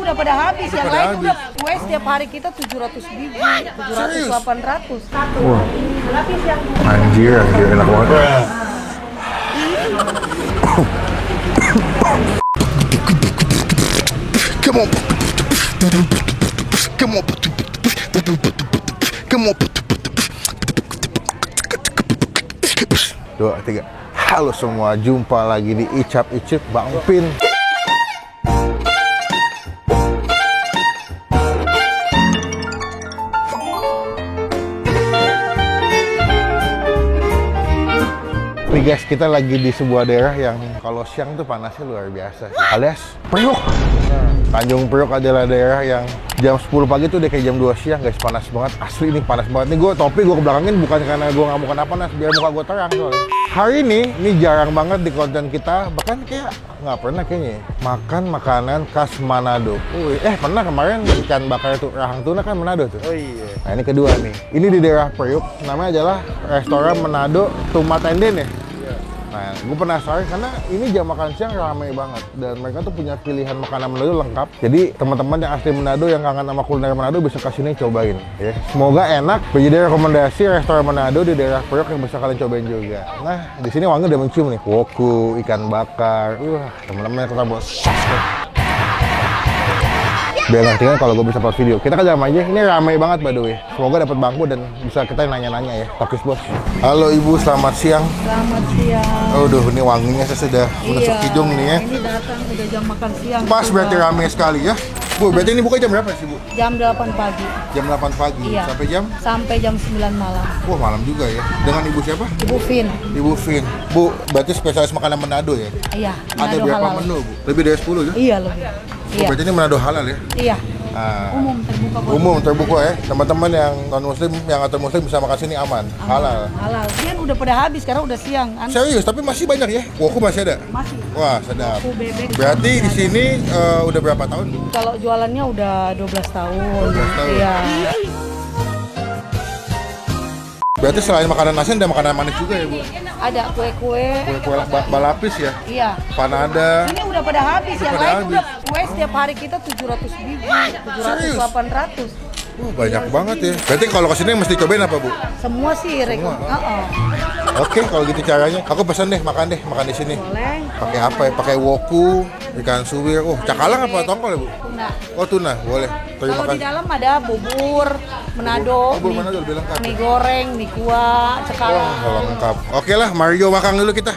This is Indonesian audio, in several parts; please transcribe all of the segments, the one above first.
udah pada habis. Yang lain udah kue setiap hari kita 700 biji, 700, 800. Wah. Anjir, enak banget. Come on. Come on. Come on. 2, 3. Halo semua, jumpa lagi di Icap Icip Bang Pin. Nih guys, kita lagi di sebuah daerah yang kalau siang tuh panasnya luar biasa, alias Priok. Tanjung Priok adalah daerah yang jam 10 pagi tuh udah kayak jam 2 siang guys, panas banget. Asli ini panas banget. Nih gue topi gue kebelakangin bukan karena gue nggak mau kena panas, biar muka gue terang soalnya. Hari ini jarang banget di konten kita, bahkan kayak nggak pernah kayaknya makan makanan khas Manado. Pernah kemarin ikan bakar tuh rahang tuna kan Manado tuh. Oh iya. Nah ini kedua nih. Ini di daerah Priok, namanya adalah restoran Manado Tumatenden ya. Nah, gue penasaran karena ini jam makan siang ramai banget dan mereka tuh punya pilihan makanan Manado lengkap. Jadi teman-teman yang asli Manado yang kangen sama kuliner Manado bisa kesini cobain. Ya. Semoga enak. Menjadi rekomendasi restoran Manado di daerah Priok yang bisa kalian cobain juga. Nah, di sini wangi udah mencium nih. Woku, ikan bakar. Teman-teman kita buat biar ngerti kan kalau gue bisa upload video. Kita ke dalam aja. Ini ramai banget by the way. Semoga dapat bangku dan bisa kita nanya-nanya ya. Takis bos. Halo Ibu, selamat siang. Selamat siang. Aduh, ini wanginya saya sudah menusuk hidung nih ya. Ini datang udah jam makan siang. Pas berarti ramai sekali ya. Bu, berarti ini buka jam berapa sih Bu? Jam 8 pagi. Jam 8 pagi Iya. sampai jam? Sampai jam 9 malam. Wah, malam juga ya. Dengan Ibu siapa? Ibu Vin. Ibu Vin. Bu, berarti spesialis makanan Manado ya? Iya. Ada Manado berapa halal. menu Bu? Lebih dari 10 ya? Iya lebih. Oh, Iya. berarti ini Manado halal ya? Iya. Nah, Umum terbuka buat umum terbuka ya. Teman-teman yang non muslim, yang atau muslim bisa makan sini aman. Halal. Halal. Dia udah pada habis karena udah siang. Serius, tapi masih banyak ya? Woku masih ada? Masih. Wah, sedap. Woku bebek. Berarti di sini udah berapa tahun? Kalau jualannya udah 12 tahun. 12 tahun. Iya. Berarti selain makanan nasi ada makanan manis juga ya Bu? Ada kue-kue. Kue balapis ya? Iya. Panada. Ini udah pada habis. Yang pada lain habis. udah kue setiap hari kita 700 biji, 700, Serius? 800. Banyak banget ya. Berarti kalau kesini mesti cobain apa Bu? Semua sih Oke, kalau gitu caranya. Aku pesan deh makan di sini. Boleh. Pakai apa ya? Pakai woku, ikan suwir. Cakalang apa tongkol ya Bu? Tuna. Oh tuna, boleh. Terima Kalau di kasih. dalam ada bubur Manado, Bubur Manado lebih lengkap. mie goreng, mie kuah, cakalang. Kalau lengkap. Oke lah, Mario makan dulu kita.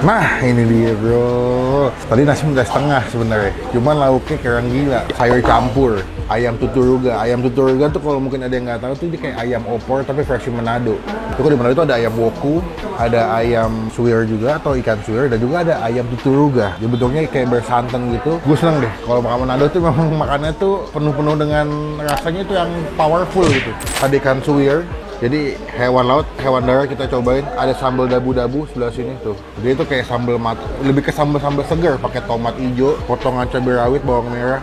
Nah, ini dia bro. Tadi nasi udah setengah sebenarnya. Cuman lauknya keren gila. Sayur campur, ayam tuturuga. Ayam tuturuga tuh kalau mungkin ada yang nggak tahu tuh dia kayak ayam opor tapi versi Manado. Tuh di Manado itu ada ayam woku, ada ayam suwir juga atau ikan suwir, dan juga ada ayam tuturuga. Jadi bentuknya kayak bersantan gitu. Gue seneng deh. Kalau makan Manado tuh memang makannya tuh penuh-penuh dengan rasanya itu yang powerful gitu. Ada ikan suwir. Jadi hewan laut, hewan darat kita cobain. Ada sambal dabu-dabu sebelah sini tuh. Jadi itu kayak sambal lebih ke sambal segar, pakai tomat hijau, potongan cabai rawit, bawang merah.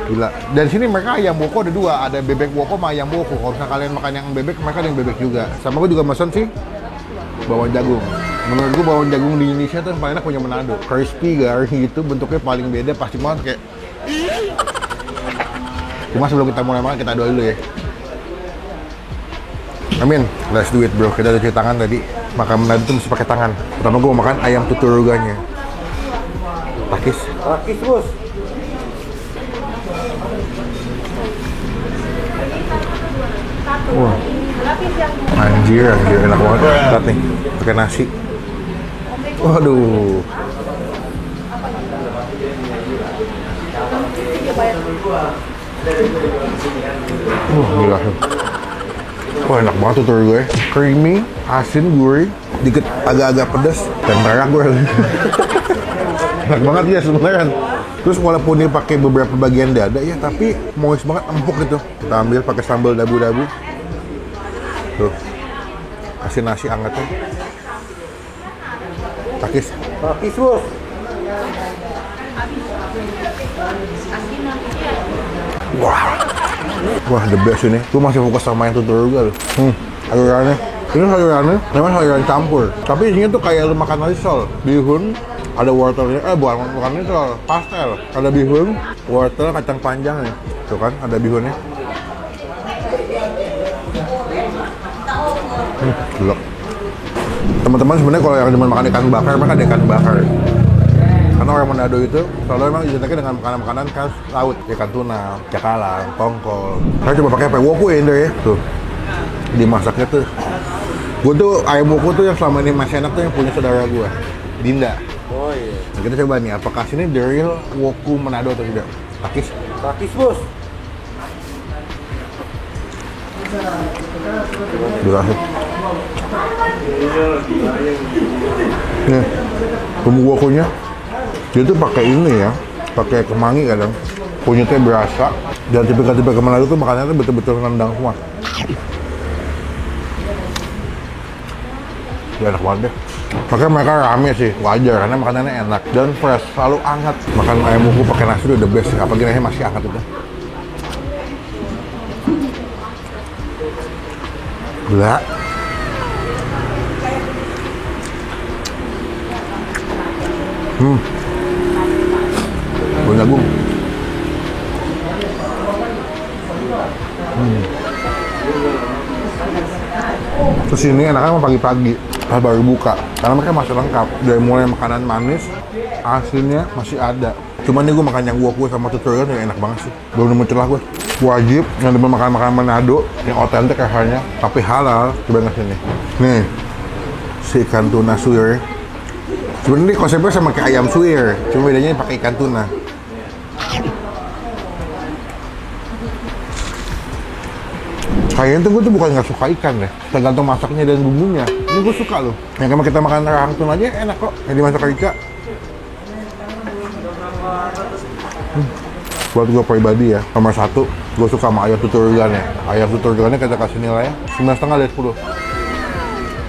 Gila. Dan sini mereka ayam woko ada dua, ada bebek woko sama ayam woko. Kalau misalnya kalian makan yang bebek, mereka ada yang bebek juga. Sama gue juga mesen sih bawang jagung. Menurut gue bawang jagung di Indonesia tuh paling enak punya Manado. Crispy, garing gitu, bentuknya paling beda, pasti banget kayak. Cuma sebelum kita mulai makan, kita doa dulu ya. Amin, let's do it bro. Kita udah cuci tangan tadi. Makan Manado tuh mesti pakai tangan. Pertama gue mau makan ayam tuturuganya. Takis bos. Wah, anjir enak banget. Lihat nih, pakai nasi. Waduh. Gila. Wah enak banget tuh gue, creamy, asin, gurih, dikit agak-agak pedas, dan merah gue. Enak banget ya sebenarnya. Terus walaupun dia pakai beberapa bagian dada ya, tapi moist banget, empuk gitu. Kita ambil pakai sambal dabu-dabu. Tuh, kasih nasi hangatnya. Pakis bos. Wah, the best ini. Gue masih fokus sama yang tutur juga loh. Sayurannya. Ini sayurannya memang sayuran campur. Tapi isinya tuh kayak lu makan risol. Bihun, ada wortelnya. Bukan risol, pastel. Ada bihun, wortel, kacang panjang nih. Tuh kan, ada bihunnya. Gila. Teman-teman sebenarnya kalau yang demen makan ikan bakar, mereka ada ikan bakar. Karena orang Manado itu selalu emang identiknya dengan makanan-makanan khas laut, ikan tuna, cakalang, tongkol. Saya coba pakai woku ya, Indra ya. Tuh, dimasaknya tuh. Gue tuh ayam woku tuh yang selama ini masih enak tuh yang punya saudara gue, Dinda. Oh iya. Nah, kita coba nih, apakah sini the real woku Manado atau tidak? Takis Bos. Dikasih. Nih, bumbu wokunya. Dia tuh pakai ini ya, pakai kemangi kadang. Kunyitnya berasa. Dan tipe-tipe Manado tuh makannya tuh betul-betul nendang semua. Ya enak banget deh. Makanya mereka rame sih, wajar karena makanannya enak dan fresh, selalu hangat. Makan ayam woku pakai nasi udah the best, apalagi nasinya masih hangat itu. Gila. Jagung. Terus ini enaknya mau pagi-pagi, pas baru buka, karena mereka masih lengkap. Dari mulai makanan manis, asinnya masih ada. Cuman nih gue makan yang woku sama tutorial yang enak banget sih. Belum nemu celah gue. Wajib yang demen makan makanan Manado yang otentik rasanya, tapi halal. Coba ngasih nih. Nih, si ikan tuna suwir. Sebenarnya konsepnya sama kayak ayam suwir, cuma bedanya pakai ikan tuna. Kayaknya tuh gue tuh bukan nggak suka ikan deh, tergantung masaknya dan bumbunya. Ini gue suka loh. Yang kemarin kita makan rahang tuna aja enak kok, yang dimasak Rika. Buat gue pribadi ya, nomor 1, gue suka sama ayam tuturugannya. Ayam tuturugannya kita kasih nilai 9,5 dari 10.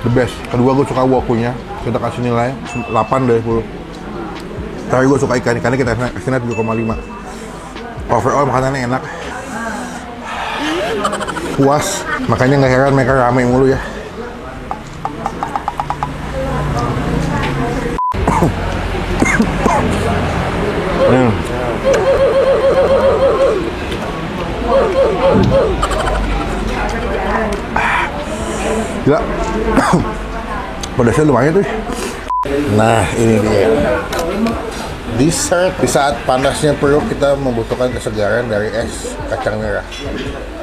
The best. Kedua gue suka wokunya, kita kasih nilai 8 dari 10. Tapi gue suka ikannya kita kasih nilai 7,5. Overall makanannya enak, puas, makanya nggak heran mereka rame mulu ya. Gila. Pedasnya lumayan tuh. Nah, ini dia dessert. Di saat panasnya perut, kita membutuhkan kesegaran dari es kacang merah.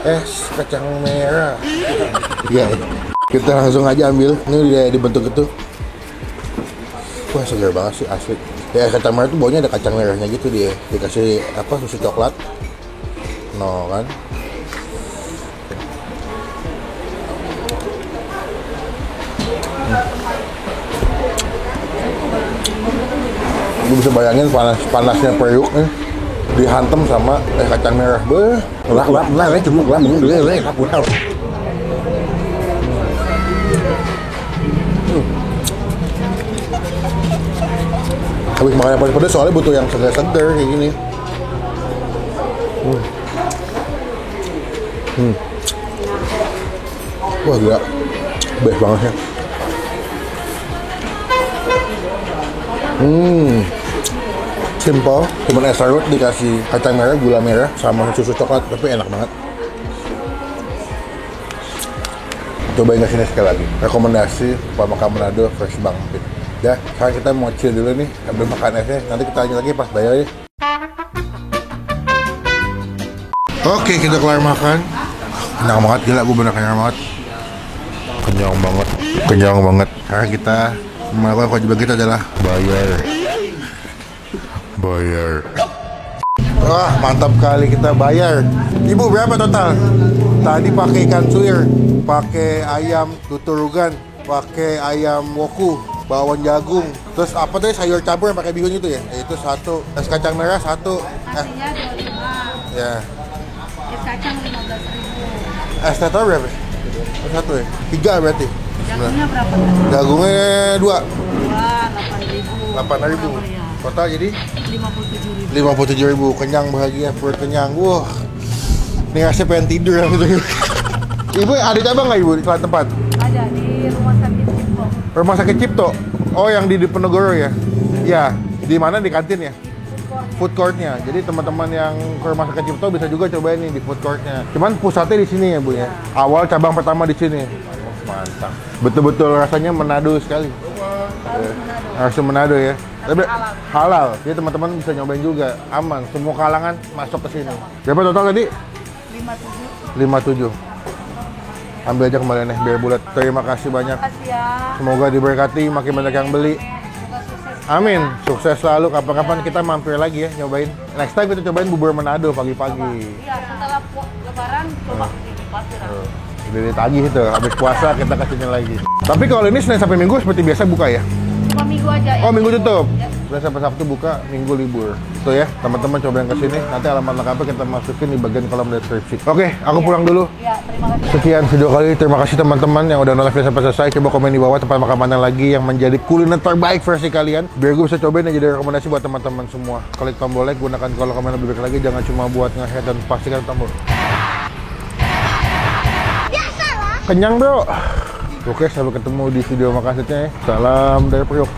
Es kacang merah. Ya, kita langsung aja ambil. Ini udah dibentuk itu. Wah, segar banget sih, asli. Ya, es kacang merah itu baunya ada kacang merahnya gitu dia. Dikasih apa, susu coklat. No kan. Gue bisa bayangin panasnya periuk nih dihantam sama es kacang merah. Beuh, habis makan yang pedas soalnya butuh yang segar-segar kayak gini. Wah, gila, best banget ya. Simple, cuman es serut dikasih kacang merah, gula merah, sama susu coklat, tapi enak banget. Cobain kesini sekali lagi. Rekomendasi Pak Makan Manado fresh banget. Ya, sekarang kita mau chill dulu nih, sambil makan esnya. Nanti kita lanjut lagi pas bayar ya. Oke, kita kelar makan. Kenyang banget, gila, gue bener kenyang banget. Kenyang banget. Sekarang kita melakukan kewajiban kita adalah bayar. Wah, mantap kali, kita bayar. Ibu, berapa total? Tadi pakai ikan suwir, pakai ayam tuturugan, pakai ayam woku, bawang jagung. Terus apa tuh sayur campur yang pakai bihun itu ya? Itu satu. Es kacang merah satu. Nasinya 25. Ya. Es kacang 15.000. Es teh tahu berapa? Satu ya? 3 berarti. Jagungnya berapa? Jagungnya 2. 8.000. 8.000. Total jadi 57.000. 57.000. Kenyang bahagia, perut kenyang. Wah. Ini rasanya pengen tidur gitu. Ibu ada cabang nggak ibu di salah tempat? Ada di rumah sakit Cipto. Rumah sakit Cipto. Oh yang di Diponegoro ya? Ya. Di mana di kantin ya? Food courtnya. Jadi teman-teman yang ke rumah sakit Cipto bisa juga cobain nih di food courtnya. Cuman pusatnya di sini ya bu ya. Awal cabang pertama di sini. Mantap. Betul-betul rasanya Manado sekali. Harus Manado ya. Tapi halal. Jadi teman-teman bisa nyobain juga. Aman. Semua kalangan masuk ke sini. Berapa total tadi? 57. Ambil aja kembaliannya biar bulat. Terima kasih banyak. Makasih ya. Semoga diberkati, makin banyak yang beli. Semoga sukses. Amin. Sukses selalu. Kapan-kapan kita mampir lagi ya nyobain. Next time kita cobain bubur Manado pagi-pagi. Iya, setelah lebaran coba ini pasti rame. Udah ditagih itu. Habis puasa kita kesini lagi. Tapi kalau ini Senin sampai Minggu seperti biasa buka ya? Cuma minggu aja ya. Oh Minggu tutup. Ya. Senin sampai Sabtu buka, Minggu libur. Itu ya, teman-teman cobain kesini. Nanti alamat lengkapnya kita masukin di bagian kolom deskripsi. Oke, aku pulang dulu. Iya, terima kasih. Sekian video kali. Terima kasih teman-teman yang udah nonton video sampai selesai. Coba komen di bawah tempat makan mana lagi yang menjadi kuliner terbaik versi kalian. Biar gue bisa cobain dan jadi rekomendasi buat teman-teman semua. Klik tombol like, gunakan kolom komen lebih baik lagi. Jangan cuma buat nge-head dan pastikan tombol. Kenyang bro. Oke, sampai ketemu di video makasihnya. Salam dari Priok.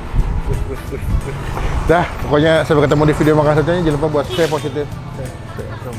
Dah, pokoknya sampai ketemu di video makasihnya. Jangan lupa buat stay positif. Stay awesome.